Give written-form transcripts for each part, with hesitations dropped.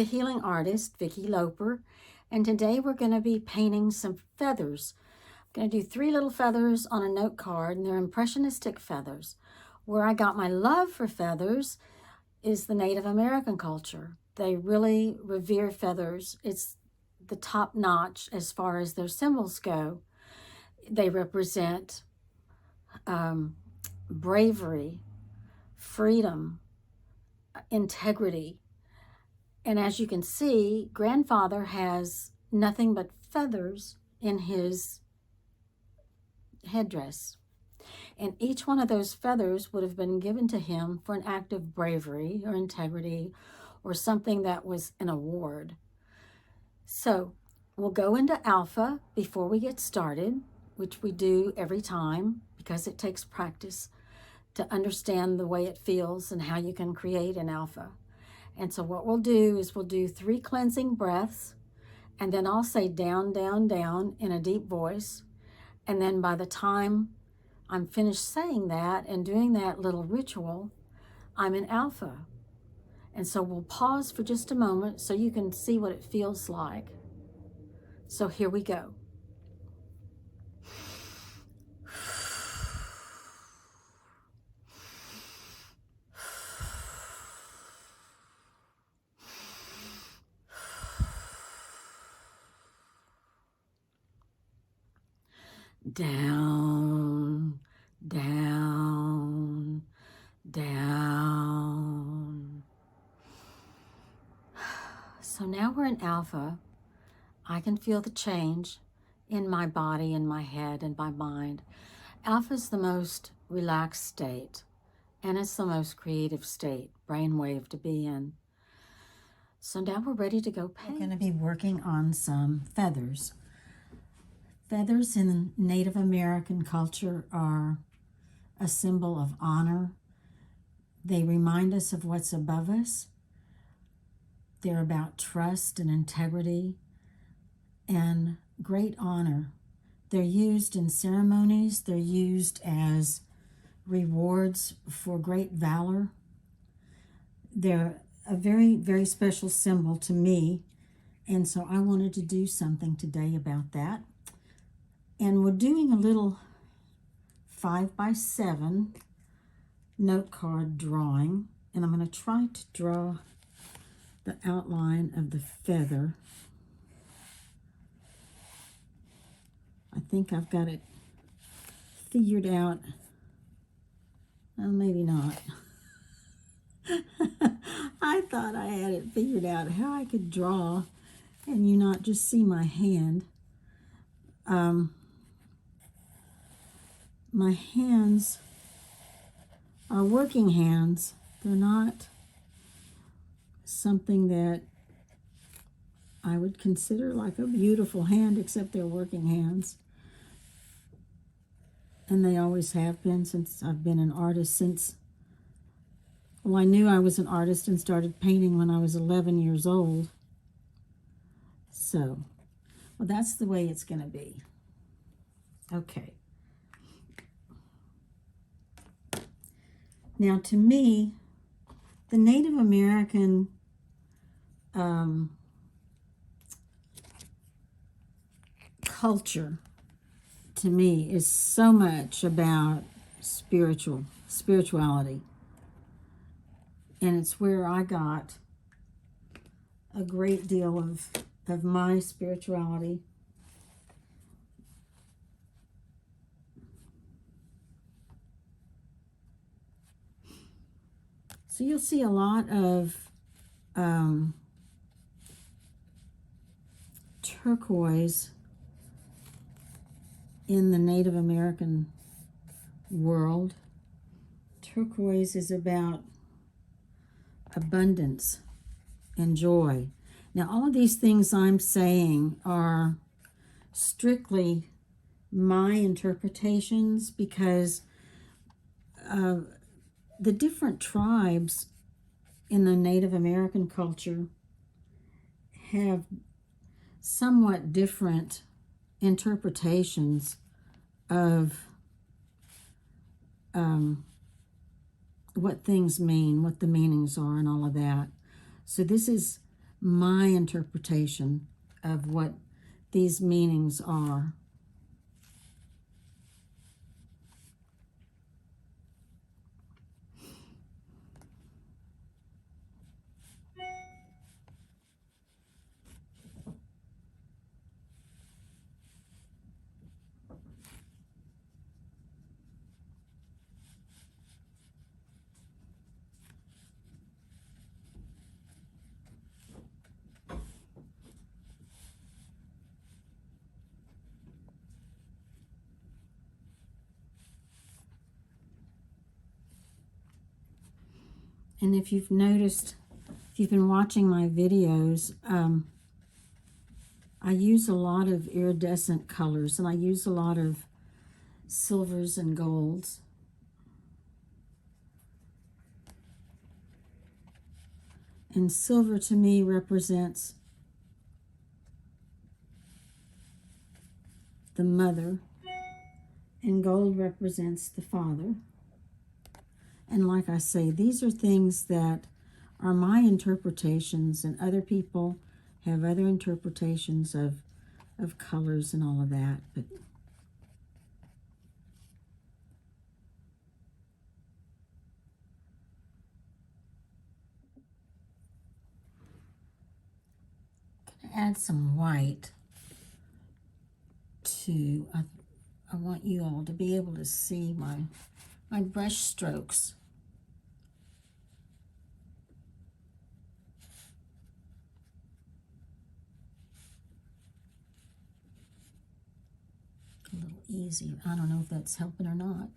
the healing artist, Vicki, and today we're going to be painting some feathers. I'm going to do 3 little feathers on a note card, and they're impressionistic feathers. Where I got my love for feathers is the Native American culture. They really revere feathers. It's the top notch as far as their symbols go. They represent bravery, freedom, integrity. And as you can see, Grandfather has nothing but feathers in his headdress. And each one of those feathers would have been given to him for an act of bravery or integrity or something that was an award. So we'll go into alpha before we get started, which we do every time because it takes practice to understand the way it feels and how you can create an alpha. And so what we'll do is we'll do 3 cleansing breaths, and then I'll say down, down, down in a deep voice. And then by the time I'm finished saying that and doing that little ritual, I'm in alpha. And so we'll pause for just a moment so you can see what it feels like. So here we go. Down, down, down. So now we're in alpha. I can feel the change in my body, in my head, and my mind. Alpha is the most relaxed state, and it's the most creative state, brainwave to be in. So now we're ready to go paint. We're going to be working on some feathers. Feathers in Native American culture are a symbol of honor. They remind us of what's above us. They're about trust and integrity and great honor. They're used in ceremonies. They're used as rewards for great valor. They're a very, very special symbol to me. And so I wanted to do something today about that. And we're doing a little 5x7 note card drawing. And I'm going to try to draw the outline of the feather. I think I've got it figured out. Well, maybe not. I thought I had it figured out how I could draw and you not just see my hand. My hands are working hands. They're not something that I would consider like a beautiful hand, except they're working hands. And they always have been since I've been an artist since, well, I knew I was an artist and started painting when I was 11 years old. So, well, that's the way it's going to be. Okay. Now, to me, the Native American culture, to me, is so much about spirituality. And it's where I got a great deal of my spirituality. So you'll see a lot of turquoise in the Native American world. Turquoise is about abundance and joy. Now, all of these things I'm saying are strictly my interpretations because the different tribes in the Native American culture have somewhat different interpretations of what things mean, what the meanings are, and all of that. So this is my interpretation of what these meanings are. And if you've noticed, if you've been watching my videos, I use a lot of iridescent colors, and I use a lot of silvers and golds. And silver to me represents the mother, and gold represents the father. And like I say, these are things that are my interpretations, and other people have other interpretations of colors and all of that. But I'm gonna add some white to, I want you all to be able to see my brush strokes. A little easy. I don't know if that's helping or not.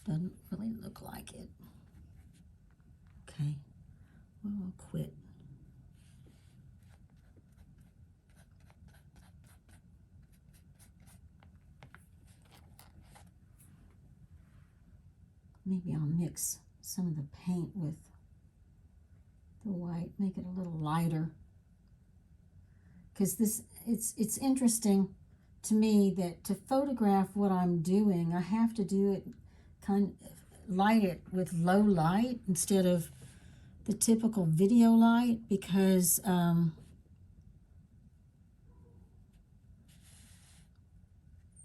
Doesn't really look like it. Okay, well, I'll quit. Maybe I'll mix some of the paint with the white, make it a little lighter. Because it's interesting to me that to photograph what I'm doing, I have to do it light it with low light instead of the typical video light, because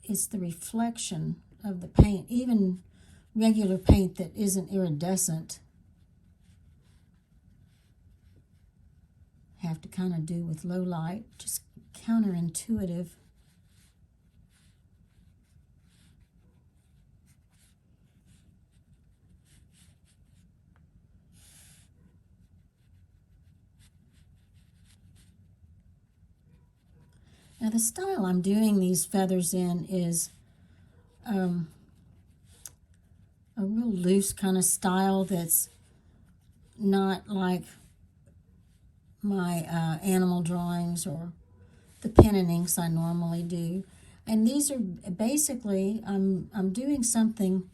it's the reflection of the paint. Even regular paint that isn't iridescent have to kind of do with low light. Just counterintuitive. Now the style I'm doing these feathers in is a real loose kind of style that's not like my animal drawings or the pen and inks I normally do. And these are basically, I'm doing something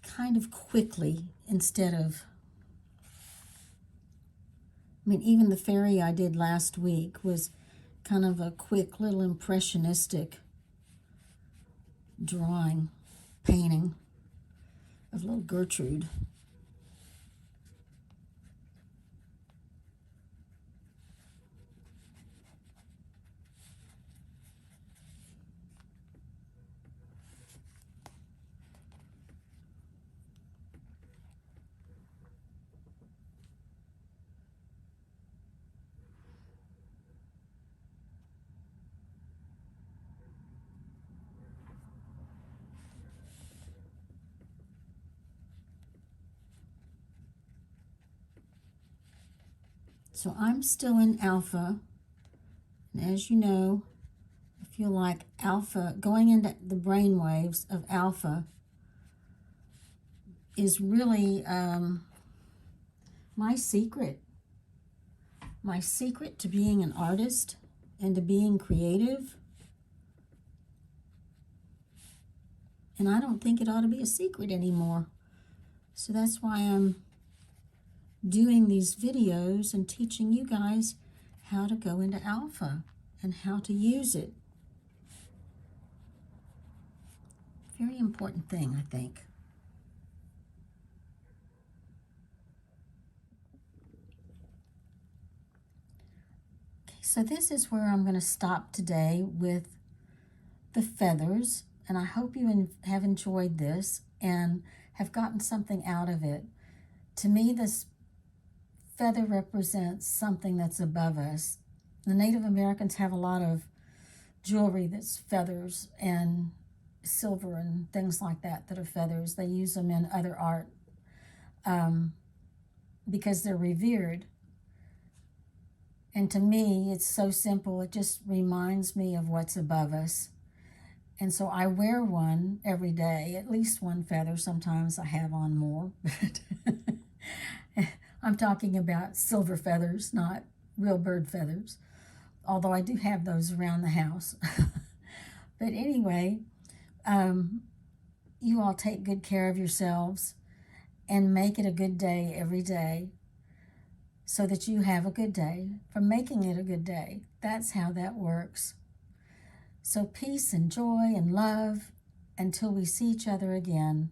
kind of quickly instead of, I mean, even the fairy I did last week was kind of a quick little impressionistic drawing, painting of little Gertrude. So I'm still in alpha, and as you know, I feel like alpha, going into the brain waves of alpha, is really my secret to being an artist and to being creative. And I don't think it ought to be a secret anymore. So that's why I'm doing these videos and teaching you guys how to go into alpha and how to use it. Very important thing, I think. So this is where I'm going to stop today with the feathers, and I hope you have enjoyed this and have gotten something out of it. To me, this feather represents something that's above us. The Native Americans have a lot of jewelry that's feathers and silver and things like that that are feathers. They use them in other art because they're revered. And to me, it's so simple. It just reminds me of what's above us. And so I wear one every day, at least one feather. Sometimes I have on more, but I'm talking about silver feathers, not real bird feathers, although I do have those around the house. But anyway, you all take good care of yourselves and make it a good day every day so that you have a good day from making it a good day. That's how that works. So peace and joy and love until we see each other again.